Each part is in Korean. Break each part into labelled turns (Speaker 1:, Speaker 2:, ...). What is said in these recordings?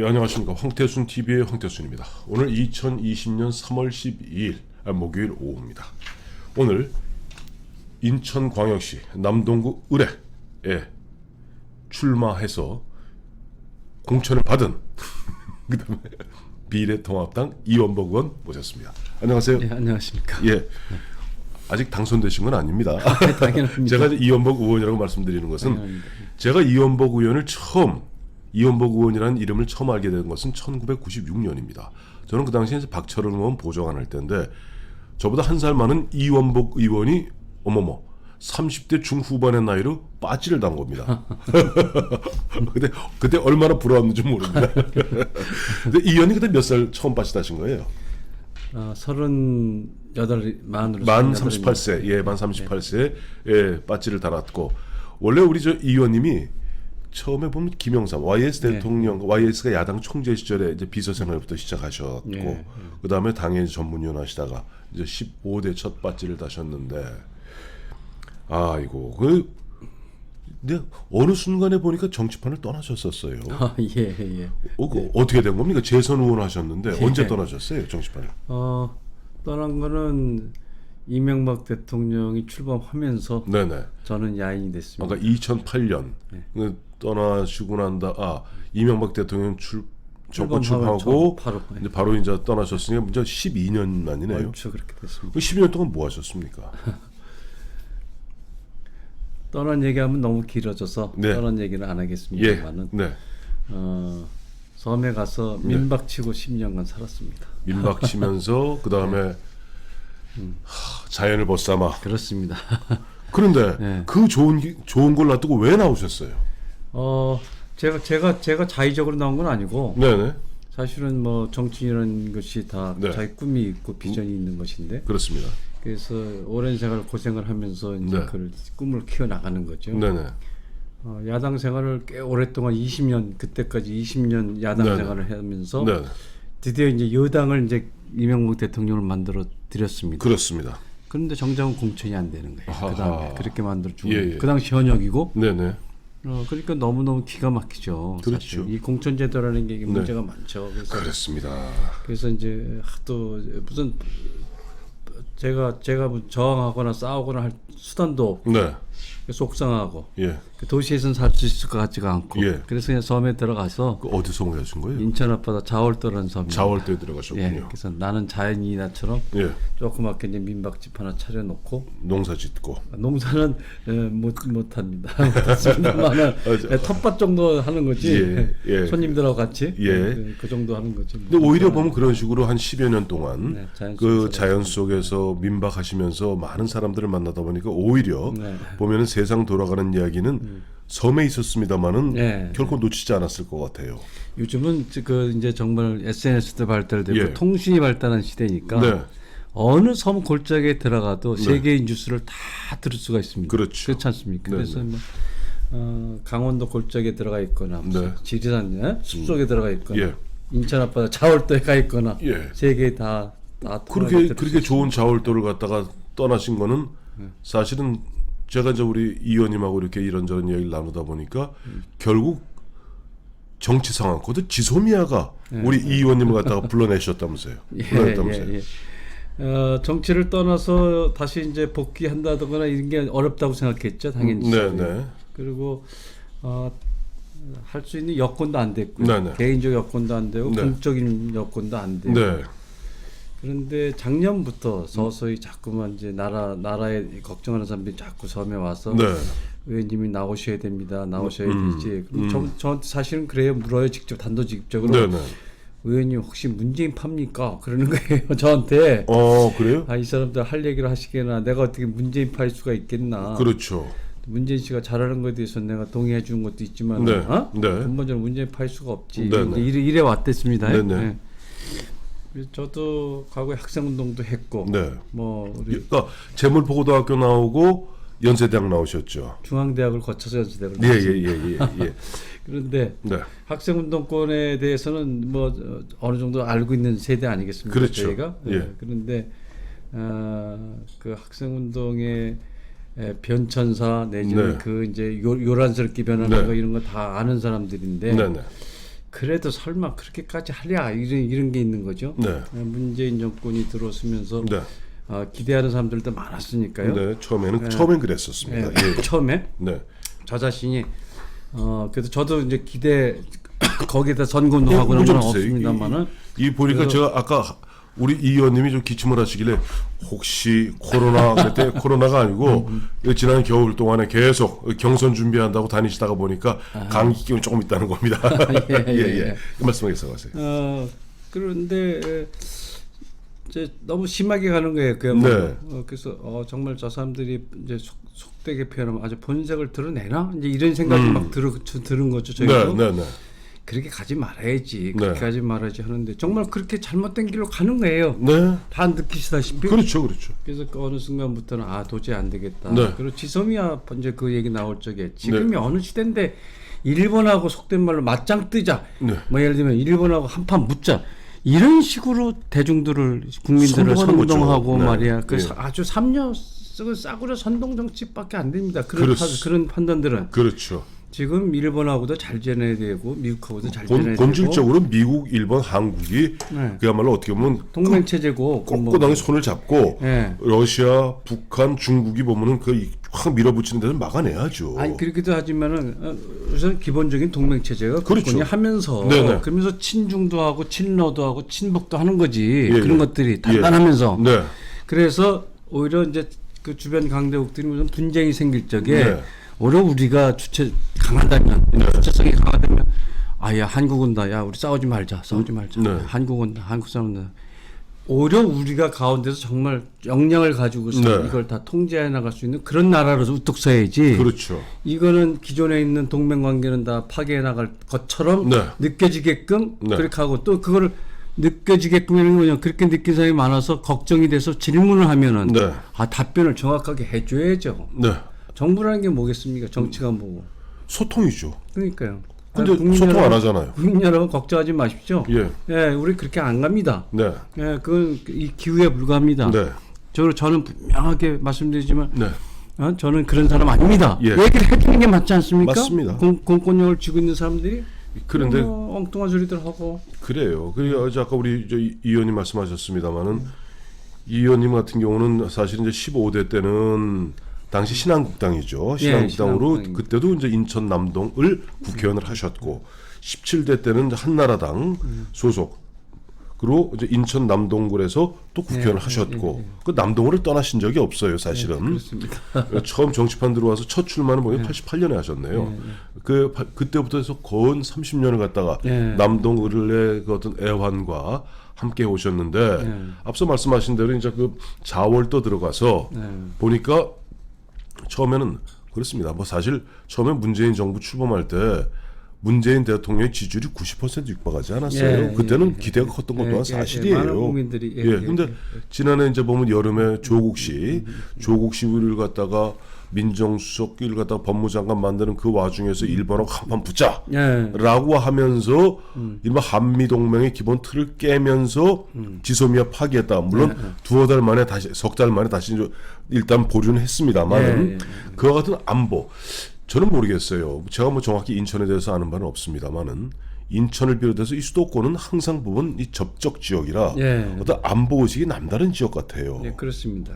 Speaker 1: 예, 안녕하십니까. 황태순 TV의 황태순입니다. 오늘 2020년 3월 12일 목요일 오후입니다. 오늘 인천광역시 남동구 의뢰에 출마해서 공천을 받은 그다음에 미래통합당 이원복 의원 모셨습니다. 안녕하세요.
Speaker 2: 네, 안녕하십니까.
Speaker 1: 예, 아직 당선되신 건 아닙니다.
Speaker 2: 당연합니다.
Speaker 1: 제가 이제 이원복 의원이라고 말씀드리는 것은
Speaker 2: 당연합니다.
Speaker 1: 제가 이원복 의원이라는 이름을 처음 알게 된 것은 1996년입니다. 저는 그 당시에 이제 박철원 의원 보좌관 할 때인데 저보다 한 살 많은 이원복 의원이 30대 중후반의 나이로 빠지를 단 겁니다. 그때 얼마나 부러웠는지 모릅니다. 근데 이 의원이 그때 몇 살 처음 빠지다신 거예요?
Speaker 2: 38 만으로
Speaker 1: 만 38세, 예, 만 38세에 예, 빠지를 달았고 원래 우리 저 이 의원님이 처음에 보면 김영삼 YS 대통령, YS가 야당 총재 시절에 이제 비서생활부터 시작하셨고 그 다음에 당의 전문위원 하시다가 이제 15대 첫 빠지를 다셨는데 아이고 근데 어느 순간에 보니까 정치판을 떠나셨었어요.
Speaker 2: 예.
Speaker 1: 어떻게 된 겁니까? 재선 의원 하셨는데 언제 떠나셨어요 정치판을?
Speaker 2: 떠난 거는 이명박 대통령이 출범하면서
Speaker 1: 네네.
Speaker 2: 저는 야인이 됐습니다.
Speaker 1: 아까 2008년 떠나시고 난다. 이명박 대통령 정권 출범하고 바로 이제 떠나셨으니까 이제 12년 만이네요.
Speaker 2: 그렇죠, 그렇게 됐습니다.
Speaker 1: 12년 동안 뭐 하셨습니까?
Speaker 2: 떠난 얘기하면 너무 길어져서 떠난 얘기는 안 하겠습니다만은 섬에 가서 민박 치고 10년간 살았습니다.
Speaker 1: 민박 치면서 그 다음에 자연을 벗삼아.
Speaker 2: 그렇습니다.
Speaker 1: 그런데 그 좋은 걸 놔두고 왜 나오셨어요?
Speaker 2: 제가 자의적으로 나온 건 아니고
Speaker 1: 네네.
Speaker 2: 사실은 뭐 정치인이라는 것이 다 자기 꿈이 있고 비전이 있는 것인데
Speaker 1: 그렇습니다.
Speaker 2: 그래서 오랜 생활 고생을 하면서 이제 그 꿈을 키워 나가는 거죠.
Speaker 1: 네네.
Speaker 2: 야당 생활을 꽤 오랫동안 20년 그때까지 20년 야당 생활을 하면서 드디어 이제 여당을 이제 이명박 대통령을 만들어 드렸습니다.
Speaker 1: 그렇습니다.
Speaker 2: 그런데 정작은 공천이 안 되는 거예요. 그다음에 그렇게 만들어 주고 그 당시 현역이고.
Speaker 1: 네네.
Speaker 2: 그러니까 너무너무 기가 막히죠.
Speaker 1: 그렇죠.
Speaker 2: 사실. 이 공천제도라는 게 문제가 많죠. 그래서
Speaker 1: 그렇습니다.
Speaker 2: 그래서 이제 또 무슨 제가 뭐 저항하거나 싸우거나 할 수단도 속상하고 도시에서는 살 수 있을 것 같지가 않고 그래서 그냥 섬에 들어가서
Speaker 1: 어디서 모여신 거예요?
Speaker 2: 인천 앞바다 자월도라는 섬이
Speaker 1: 자월도에 들어가셨군요.
Speaker 2: 그래서 나는 자연인이나처럼 조그맣게 이제 민박집 하나 차려놓고
Speaker 1: 농사 짓고
Speaker 2: 농사는 못합니다. 못했습니다만 텃밭 정도 하는 거지 손님들하고 같이 그 정도 하는 거지.
Speaker 1: 근데 오히려 보면 그런 식으로 한 10여 년 동안 그 자연 속에서 민박하시면서 많은 사람들을 만나다 보니까 오히려 보면은 세상 돌아가는 이야기는 섬에 있었습니다만은 결코 놓치지 않았을 것 같아요.
Speaker 2: 요즘은 그 이제 정말 SNS도 발달되고 통신이 발달한 시대니까 어느 섬 골짜기에 들어가도 세계의 뉴스를 다 들을 수가 있습니다.
Speaker 1: 그렇죠.
Speaker 2: 그렇지 않습니까? 그래서 뭐 강원도 골짜기에 들어가 있거나 지리산 숲속에 들어가 있거나 인천 앞바다 자월도에 가 있거나 세계 다
Speaker 1: 그렇게 좋은 자월도를 갖다가 떠나신 거는 사실은 제가 이제 우리 이 의원님하고 이렇게 이런저런 이야기를 나누다 보니까 결국 정치 상황, 그것도 지소미아가 우리 이 의원님을 갖다가 불러내셨다면서요.
Speaker 2: 정치를 떠나서 다시 이제 복귀한다거나 이런 게 어렵다고 생각했죠, 당연히. 그리고 할 수 있는 여건도 안 됐고요. 개인적 여건도 안 되고 공적인 여건도 안 되고. 그런데 작년부터 서서히 자꾸만 이제 나라에 걱정하는 사람들이 자꾸 섬에 와서 의원님이 나오셔야 됩니다. 나오셔야 되지. 그럼 저한테 사실은 그래요. 물어요. 직접 단도직입적으로. 의원님 혹시 문재인 팝니까? 그러는 거예요. 저한테.
Speaker 1: 그래요?
Speaker 2: 이 사람들 할 얘기를 하시게나 내가 어떻게 문재인 파일 수가 있겠나.
Speaker 1: 그렇죠.
Speaker 2: 문재인 씨가 잘하는 것에 대해서 내가 동의해 주는 것도 있지만 근본적으로 문재인 파일 수가 없지. 이래 왔댔습니다. 그래서 저도 과거에 학생운동도 했고
Speaker 1: 그러니까 재물포고등학교 나오고 연세대학 나오셨죠.
Speaker 2: 중앙대학을 거쳐서 연세대학을 나왔습니다. 그런데 학생운동권에 대해서는 뭐 어느 정도 알고 있는 세대 아니겠습니까?
Speaker 1: 그렇죠.
Speaker 2: 저희가 그런데 그 학생운동의 변천사 내지는 그 이제 요란스럽게 변하는 거 이런 거 다 아는 사람들인데 그래도 설마 그렇게까지 하랴 이런 게 있는 거죠.
Speaker 1: 네.
Speaker 2: 문재인 정권이 들어서면서
Speaker 1: 네.
Speaker 2: 기대하는 사람들도 많았으니까요.
Speaker 1: 네. 처음엔 그랬었습니다.
Speaker 2: 네.
Speaker 1: 예.
Speaker 2: 처음에
Speaker 1: 네.
Speaker 2: 저 자신이 그래서 저도 이제 거기에다 선거운동하고는 건 없습니다만은
Speaker 1: 이 보니까 제가 아까 우리 이 의원님이 좀 기침을 하시길래 혹시 코로나 그때 코로나가 아니고 지난 겨울 동안에 계속 경선 준비한다고 다니시다가 보니까 감기 기운이 조금 있다는 겁니다. 예. 말씀하세요.
Speaker 2: 그런데 이제 너무 심하게 가는 거예요. 그야말로.
Speaker 1: 네.
Speaker 2: 그래서 정말 저 사람들이 이제 속되게 표현하면 아주 본색을 드러내나 이제 이런 생각이 막 들은 거죠. 저희도.
Speaker 1: 네.
Speaker 2: 그렇게 가지 말아야지. 그렇게
Speaker 1: 네.
Speaker 2: 가지 말아야지 하는데 정말 그렇게 잘못된 길로 가는 거예요.
Speaker 1: 네.
Speaker 2: 다 느끼시다시피.
Speaker 1: 그렇죠.
Speaker 2: 그래서 그 어느 순간부터는 도저히 안 되겠다.
Speaker 1: 네.
Speaker 2: 그리고 지소미아 이제 그 얘기 나올 적에 지금이 어느 시대인데 일본하고 속된 말로 맞짱 뜨자.
Speaker 1: 네.
Speaker 2: 뭐 예를 들면 일본하고 한판 붙자. 이런 식으로 국민들을 선동하고
Speaker 1: 네.
Speaker 2: 말이야. 그래서 아주 싸구려 선동 정치밖에 안 됩니다. 그런 판단들은.
Speaker 1: 그렇죠.
Speaker 2: 지금 일본하고도 잘 지내야 되고 미국하고도 잘 지내야 되고
Speaker 1: 본질적으로 미국, 일본, 한국이
Speaker 2: 네.
Speaker 1: 그야말로 어떻게 보면
Speaker 2: 동맹 체제고
Speaker 1: 꼿꼿하게 손을 잡고
Speaker 2: 네.
Speaker 1: 러시아, 북한, 중국이 보면은 확 밀어붙이는 데는 막아내야죠.
Speaker 2: 아니 그렇기도 하지만은 우선 기본적인 동맹 체제가
Speaker 1: 그렇죠.
Speaker 2: 굳건히 하면서
Speaker 1: 네네.
Speaker 2: 그러면서 친중도 하고 친러도 하고 친북도 하는 거지 그런
Speaker 1: 예.
Speaker 2: 것들이 단단하면서
Speaker 1: 네.
Speaker 2: 그래서 오히려 이제 그 주변 강대국들이 무슨 분쟁이 생길 적에
Speaker 1: 네.
Speaker 2: 오히려 우리가 강하다면 주체성이 강하다면 야 한국은 야 우리 싸우지 말자
Speaker 1: 네.
Speaker 2: 한국은 한국 사람은 오히려 우리가 가운데서 정말 역량을 가지고서
Speaker 1: 네.
Speaker 2: 이걸 다 통제해 나갈 수 있는 그런 나라로서 우뚝 서야지.
Speaker 1: 그렇죠.
Speaker 2: 이거는 기존에 있는 동맹 관계는 다 파괴해 나갈 것처럼
Speaker 1: 네.
Speaker 2: 느껴지게끔
Speaker 1: 네.
Speaker 2: 그렇게 하고 또 그거를 느껴지게끔 하는 거냐 그렇게 느낀 사람이 많아서 걱정이 돼서 질문을 하면은
Speaker 1: 네.
Speaker 2: 답변을 정확하게 해줘야죠.
Speaker 1: 네.
Speaker 2: 정부라는 게 뭐겠습니까? 정치가 뭐고.
Speaker 1: 소통이죠.
Speaker 2: 그러니까요.
Speaker 1: 근데 소통 안 하잖아요.
Speaker 2: 국민 여러분 걱정하지 마십시오.
Speaker 1: 예.
Speaker 2: 우리 그렇게 안 갑니다.
Speaker 1: 네.
Speaker 2: 그건 이 기후에 불과합니다.
Speaker 1: 네.
Speaker 2: 저는 분명하게 말씀드리지만
Speaker 1: 네.
Speaker 2: 저는 그런 사람 아닙니다.
Speaker 1: 예.
Speaker 2: 얘기를 해주는 게 맞지 않습니까?
Speaker 1: 맞습니다.
Speaker 2: 공권력을 쥐고 있는 사람들이
Speaker 1: 그런데
Speaker 2: 엉뚱한 소리들 하고.
Speaker 1: 그래요. 그리고 아까 우리 이 의원님 말씀하셨습니다만은 이 의원님 같은 경우는 사실 이제 15대 때는 당시 신한국당이죠. 신한국당으로
Speaker 2: 신한국당입니다.
Speaker 1: 그때도 이제 인천 남동을 국회의원을 하셨고 17대 때는 한나라당 소속으로 이제 인천 남동구에서 또 국회의원을 하셨고 그 남동구를 떠나신 적이 없어요, 사실은.
Speaker 2: 그렇습니다.
Speaker 1: 처음 정치판 들어와서 첫 출마는 뭐냐 88년에 하셨네요. 그때부터 해서 건 30년을 갖다가 남동 을의 그 어떤 애환과 함께 오셨는데 앞서 말씀하신 대로 이제 그 자월도 들어가서 보니까 처음에는 그렇습니다. 뭐 사실 처음에 문재인 정부 출범할 때 문재인 대통령의 지지율이 90% 육박하지 않았어요. 그때는 기대가 컸던 것도 한 사실이에요.
Speaker 2: 많은 국민들이
Speaker 1: 근데 지난해 이제 보면 여름에 조국 씨를 갖다가 민정수석을 갖다가 법무장관 만드는 그 와중에서 일본하고 한판 붙자라고 하면서 일반 한미 동맹의 기본 틀을 깨면서 지소미아 파기했다. 물론 두어 달 만에 석 달 만에 다시 일단 보류는 했습니다만 그와 같은 안보 저는 모르겠어요. 제가 뭐 정확히 인천에 대해서 아는 바는 없습니다만은 인천을 비롯해서 이 수도권은 항상 보면 이 접적 지역이라 어떤 안보 의식이 남다른 지역 같아요.
Speaker 2: 네, 그렇습니다.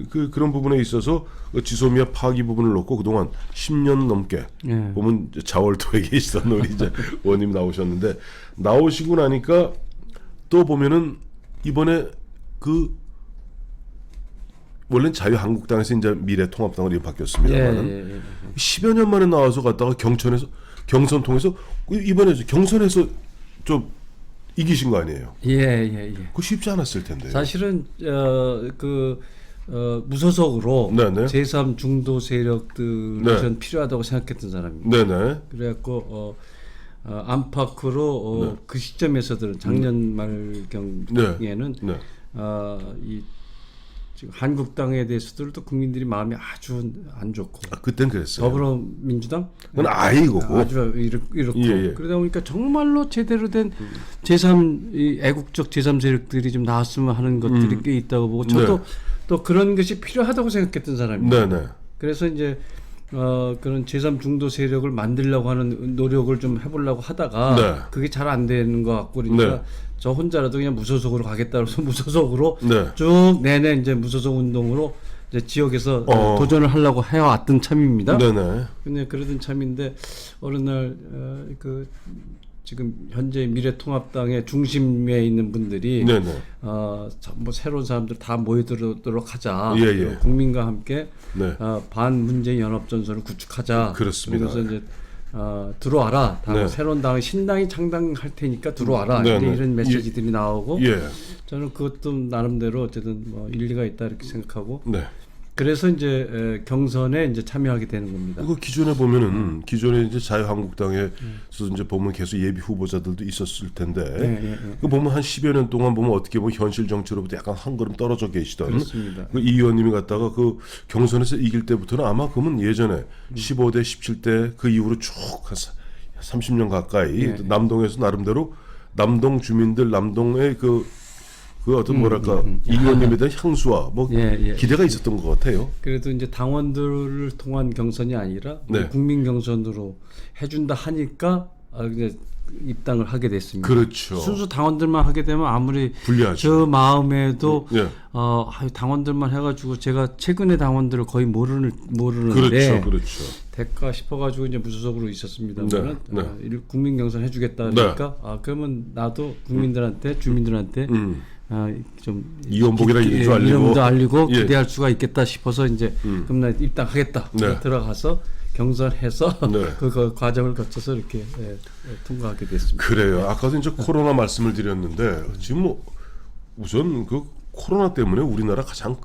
Speaker 1: 그런 부분에 있어서 지소미아 파기 부분을 놓고 그동안 10년 넘게 보면 자월도에 계시던 우리 이제 의원님 나오셨는데 나오시고 나니까 또 보면은 이번에 원래는 자유한국당에서 이제 미래통합당으로 바뀌었습니다만은 10여 년 만에 나와서 갔다가 경선 통해서 이번에 경선에서 좀 이기신 거 아니에요? 그거 쉽지 않았을 텐데.
Speaker 2: 사실은 무소속으로 제3 중도 세력들이 전 필요하다고 생각했던 사람입니다. 그래갖고 안팎으로 그 시점에서들은 작년 말경에는 이 지금 한국당에 대해서도 국민들이 마음이 아주 안 좋고.
Speaker 1: 그땐 그랬어요.
Speaker 2: 더불어민주당?
Speaker 1: 그건 아이고고.
Speaker 2: 아주 이렇고. 그러다 보니까 정말로 제대로 된 이 애국적 제3 세력들이 좀 나왔으면 하는 것들이 꽤 있다고 보고 저도 또 그런 것이 필요하다고 생각했던 사람입니다. 그래서 이제 그런 제3 중도 세력을 만들려고 하는 노력을 좀 해보려고 하다가
Speaker 1: 네.
Speaker 2: 그게 잘 안 되는 것 같고 그러니까
Speaker 1: 네.
Speaker 2: 저 혼자라도 그냥 무소속으로 가겠다 그래서 무소속으로
Speaker 1: 네.
Speaker 2: 쭉 내내 이제 무소속 운동으로 이제 지역에서 도전을 하려고 해왔던 참입니다.
Speaker 1: 네네.
Speaker 2: 근데 그러던 참인데 어느 날 그 지금 현재 미래통합당의 중심에 있는 분들이
Speaker 1: 네네.
Speaker 2: 뭐 새로운 사람들 다 모여들도록 하자.
Speaker 1: 예, 예.
Speaker 2: 국민과 함께
Speaker 1: 네.
Speaker 2: 반문재인 연합전선을 구축하자.
Speaker 1: 그렇습니다.
Speaker 2: 그래서 이제 들어와라.
Speaker 1: 네.
Speaker 2: 새로운 당 신당이 창당할 테니까 들어와라.
Speaker 1: 네,
Speaker 2: 이제
Speaker 1: 네.
Speaker 2: 이런 메시지들이 나오고
Speaker 1: 예.
Speaker 2: 저는 그것도 나름대로 어쨌든 뭐 일리가 있다 이렇게 생각하고
Speaker 1: 네.
Speaker 2: 그래서 이제 경선에 이제 참여하게 되는 겁니다.
Speaker 1: 그 기존에 보면은 기존에 이제 자유한국당에서 이제 보면 계속 예비 후보자들도 있었을 텐데 그 보면 한 10여 년 동안 보면 어떻게 보면 현실 정치로부터 약간 한 걸음 떨어져 계시던
Speaker 2: 그렇습니다.
Speaker 1: 그 이 의원님이 갔다가 그 경선에서 이길 때부터는 아마 그러면 예전에 15대 17대 그 이후로 쭉 한 30년 가까이 남동에서 나름대로 남동 주민들 남동의 그 어떤 뭐랄까 이 의원님에 대한 향수와 뭐 기대가 있었던 것 같아요.
Speaker 2: 그래도 이제 당원들을 통한 경선이 아니라
Speaker 1: 네.
Speaker 2: 국민 경선으로 해준다 하니까 이제 입당을 하게 됐습니다.
Speaker 1: 그렇죠.
Speaker 2: 순수 당원들만 하게 되면 아무리
Speaker 1: 불리하죠.
Speaker 2: 저 마음에도
Speaker 1: 예.
Speaker 2: 당원들만 해가지고 제가 최근에 당원들을 거의 모르는데
Speaker 1: 그렇죠, 그렇죠.
Speaker 2: 될까 싶어가지고 이제 무소속으로 있었습니다만
Speaker 1: 네.
Speaker 2: 국민 경선 해주겠다 그러니까 그러면 나도 국민들한테 주민들한테 좀
Speaker 1: 이원복이라는 이름도 알리고
Speaker 2: 이름도 알리고
Speaker 1: 예.
Speaker 2: 기대할 수가 있겠다 싶어서 이제 그럼 나 입당하겠다
Speaker 1: 네.
Speaker 2: 들어가서 경선해서
Speaker 1: 네.
Speaker 2: 그 과정을 거쳐서 이렇게 통과하게 됐습니다.
Speaker 1: 그래요. 아까도 이제 코로나 말씀을 드렸는데 지금 뭐 우선 그 코로나 때문에 우리나라 가장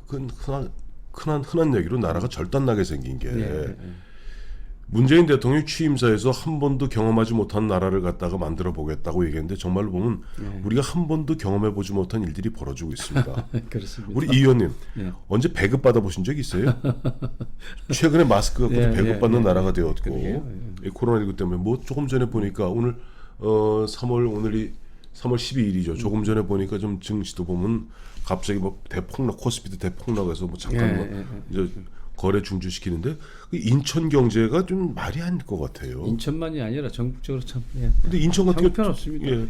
Speaker 1: 흔한 얘기로 나라가 절단나게 생긴 게 문재인 대통령 취임사에서 한 번도 경험하지 못한 나라를 갖다가 만들어 보겠다고 얘기했는데 정말로 보면 우리가 한 번도 경험해 보지 못한 일들이 벌어지고 있습니다.
Speaker 2: 그렇습니다.
Speaker 1: 우리 이 의원님 언제 배급 받아 보신 적 있어요? 최근에 마스크 갖고 배급 받는 나라가 되었고 이 코로나19 때문에 뭐 조금 전에 보니까 오늘 3월 오늘이 3월 12일이죠. 조금 전에 보니까 좀 증시도 보면 갑자기 뭐 대폭락 코스피도 대폭락해서 뭐 잠깐 이제 거래 중지시키는데 인천 경제가 좀 말이 안 될 것 같아요.
Speaker 2: 인천만이 아니라 전국적으로 참.
Speaker 1: 근데 인천 같은 경우
Speaker 2: 형편없습니다.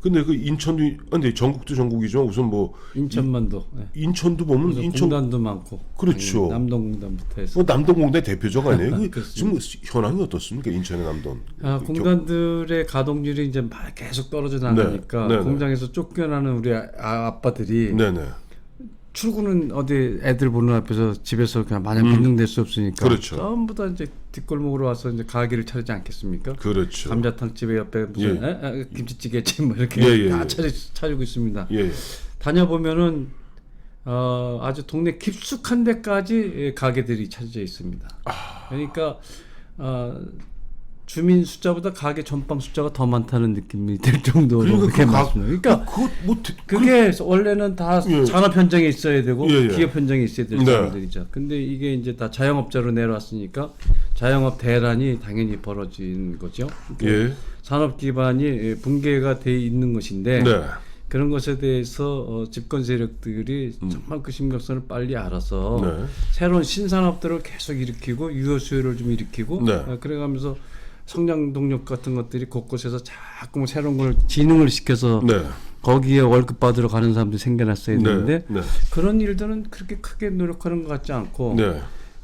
Speaker 1: 근데 그 인천도 근데 전국도 전국이지만 우선 뭐
Speaker 2: 인천만도
Speaker 1: 인천도 보면 인천
Speaker 2: 공단도 많고
Speaker 1: 그렇죠.
Speaker 2: 남동공단부터 해서
Speaker 1: 남동공단 대표적 아니에요? 지금 현황이 어떻습니까? 인천의 남동.
Speaker 2: 공단들의 가동률이 이제 계속 떨어져 나가니까 공장에서 쫓겨나는 우리 아빠들이 출근은 어디 애들 보는 앞에서 집에서 그냥 마냥 빈둥댈 수 없으니까
Speaker 1: 그렇죠.
Speaker 2: 전부 다 이제 뒷골목으로 와서 이제 가게를 차리지 않겠습니까?
Speaker 1: 그렇죠.
Speaker 2: 감자탕 집에 옆에 무슨 김치찌개집 뭐 이렇게 다 차리고 있습니다. 다녀보면은 아주 동네 깊숙한 데까지 가게들이 차려져 있습니다. 그러니까 주민 숫자보다 가게 전방 숫자가 더 많다는 느낌이 들 정도로 그렇게 많습니다. 그러니까 그게 원래는 다 산업 현장에 있어야 되고 기업 현장에 있어야 될 사람들이죠. 근데 이게 이제 다 자영업자로 내려왔으니까 자영업 대란이 당연히 벌어진 거죠. 산업 기반이 붕괴가 돼 있는 것인데 그런 것에 대해서 집권 세력들이 정말 그 심각성을 빨리 알아서 새로운 신산업들을 계속 일으키고 유효 수요를 좀 일으키고 그래가면서 성장 동력 같은 것들이 곳곳에서 자꾸 새로운 걸 진흥을 시켜서 거기에 월급 받으러 가는 사람들이 생겨났어야 되는데 그런 일들은 그렇게 크게 노력하는 것 같지 않고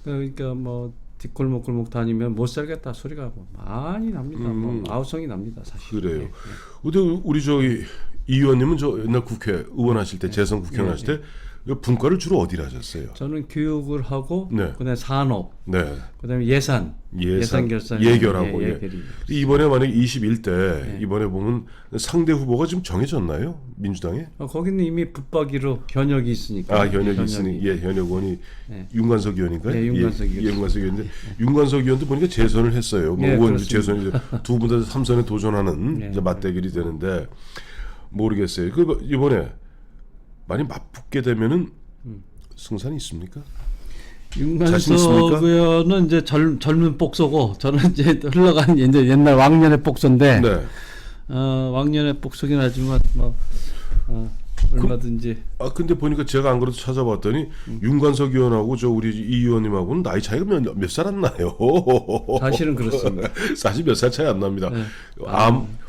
Speaker 2: 그러니까 뭐 뒷골목 다니면 못 살겠다 소리가 뭐 많이 납니다. 뭐 아우성이 납니다 사실.
Speaker 1: 그래요. 근데 우리 저기 이 의원님은 저 옛날 국회 의원하실 때 재선 국회의원 하실 때 분과를 주로 어디를 하셨어요?
Speaker 2: 저는 교육을 하고 그다음에 산업, 그다음에 예산 결산,
Speaker 1: 예결하고 이번에 만약 21대 이번에 보면 상대 후보가 지금 정해졌나요? 민주당에?
Speaker 2: 거기는 이미 붙박이로 현역이 있으니까.
Speaker 1: 현역이 있으니 현역 의원이 윤관석 의원인가요?
Speaker 2: 윤관석
Speaker 1: 의원인데 윤관석 의원도 보니까 재선을 했어요. 뭐 의원도 재선이 두 분 다 3선에 도전하는 이제 맞대결이 되는데 모르겠어요. 그 이번에 많이 맞붙게 되면은 승산이 있습니까?
Speaker 2: 윤관석 의원은 이제 젊은 복서고 저는 이제 흘러간 이제 옛날 왕년의 복서인데 왕년의 복서긴 하지만 뭐 얼마든지.
Speaker 1: 근데 보니까 제가 안 그래도 찾아봤더니 윤관석 의원하고 저 우리 이 의원님하고는 나이 차이가 몇 살 안 나요.
Speaker 2: 사실은 그렇습니다.
Speaker 1: 사실 몇 살 차이 안 납니다. 네.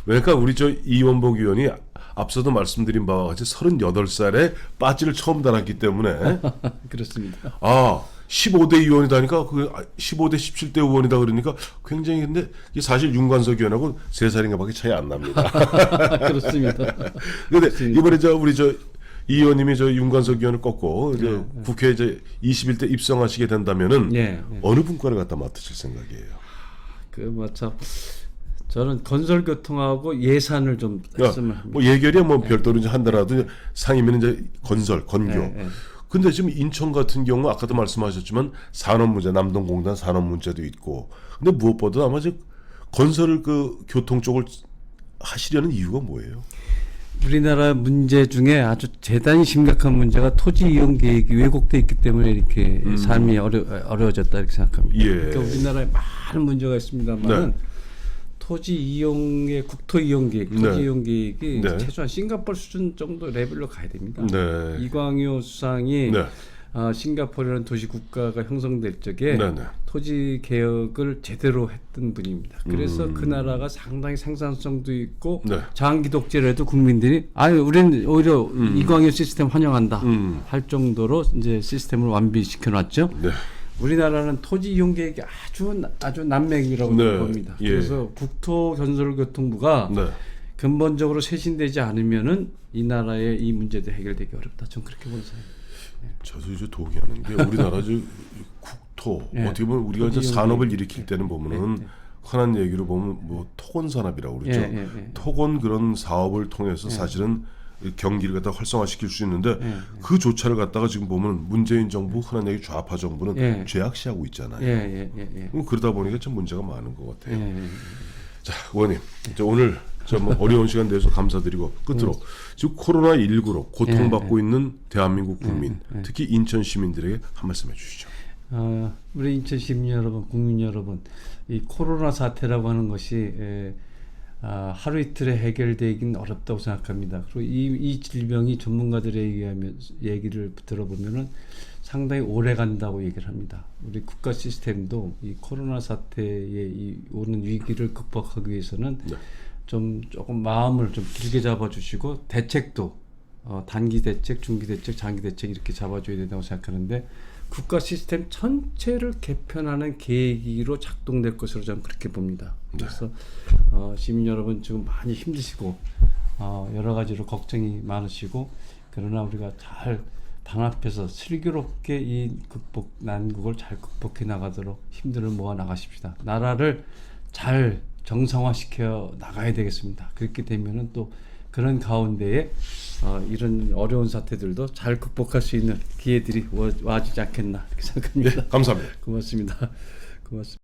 Speaker 1: 그러니까 우리 저 이원복 의원이 앞서도 말씀드린 바와 같이 38살에 빠지를 처음 달았기 때문에
Speaker 2: 그렇습니다.
Speaker 1: 15대 의원이다니까 그 15대 17대 의원이다 그러니까 굉장히 근데 사실 윤관석 의원하고 3살인가밖에 차이 안 납니다.
Speaker 2: 그렇습니다.
Speaker 1: 근데 이번에 우리 이 의원님이 윤관석 의원을 꺾고 국회에 이제 21대 입성하시게 된다면은 어느 분과를 갖다 맡으실 생각이에요?
Speaker 2: 참 저는 건설교통하고 예산을 좀 했으면 합니다.
Speaker 1: 뭐 예결이야 뭐 별도로 이제 한다라도 상임위는 이제 건설, 건교. 근데 지금 인천 같은 경우 아까도 말씀하셨지만 산업 문제, 남동공단 산업 문제도 있고. 근데 무엇보다 아마 건설 교통 쪽을 하시려는 이유가 뭐예요?
Speaker 2: 우리나라 문제 중에 아주 대단히 심각한 문제가 토지 이용 계획이 왜곡돼 있기 때문에 이렇게 삶이 어려워졌다 이렇게 생각합니다. 그러니까 우리나라에 많은 문제가 있습니다만 토지 이용의 국토 이용 계획, 토지 이용 계획이 최소한 싱가포르 수준 정도 레벨로 가야 됩니다. 이광효 수상이 싱가포르라는 도시 국가가 형성될 적에 토지 개혁을 제대로 했던 분입니다. 그래서 그 나라가 상당히 생산성도 있고 장기 독재를 해도 국민들이 우리는 오히려 이광효 시스템 환영한다 할 정도로 이제 시스템을 완비시켜 놨죠. 우리나라는 토지 이용 계획이 아주 난맥이라고 봅니다. 그래서 국토건설교통부가 근본적으로 쇄신되지 않으면은 이 나라의 이 문제도 해결되기 어렵다. 저는 그렇게 보는 사람입니다.
Speaker 1: 저도 이제 동의하는 게 우리나라 국토 어떻게 보면 우리가 이제 산업을 일으킬 때는 보면은 흔한 얘기로 보면 뭐 토건 산업이라고 그러죠. 토건 그런 사업을 통해서 사실은 경기를 갖다 활성화시킬 수 있는데 그 조차를 갖다가 지금 보면 문재인 정부 흔한 얘기 좌파 정부는 죄악시하고 있잖아요. 그러다 보니까 참 문제가 많은 것 같아요. 자, 의원님, 오늘 뭐 어려운 시간 내서 감사드리고 끝으로 지금 코로나19로 고통받고 있는 대한민국 국민, 특히 인천 시민들에게 한 말씀 해주시죠.
Speaker 2: 우리 인천 시민 여러분, 국민 여러분, 이 코로나 사태라고 하는 것이 하루 이틀에 해결되긴 어렵다고 생각합니다. 그리고 이 질병이 전문가들에 의하면 얘기를 들어보면은 상당히 오래 간다고 얘기를 합니다. 우리 국가 시스템도 이 코로나 사태에 이 오는 위기를 극복하기 위해서는 조금 마음을 좀 길게 잡아주시고 대책도 단기 대책, 중기 대책, 장기 대책 이렇게 잡아줘야 된다고 생각하는데 국가 시스템 전체를 개편하는 계기로 작동될 것으로 저는 그렇게 봅니다. 그래서 시민 여러분 지금 많이 힘드시고 여러 가지로 걱정이 많으시고 그러나 우리가 잘 단합해서 슬기롭게 이 난국을 잘 극복해 나가도록 힘들을 모아 나가십시다. 나라를 잘 정상화시켜 나가야 되겠습니다. 그렇게 되면은 또 그런 가운데에 이런 어려운 사태들도 잘 극복할 수 있는 기회들이 와지지 않겠나 이렇게 생각합니다.
Speaker 1: 감사합니다.
Speaker 2: 고맙습니다. 고맙습니다.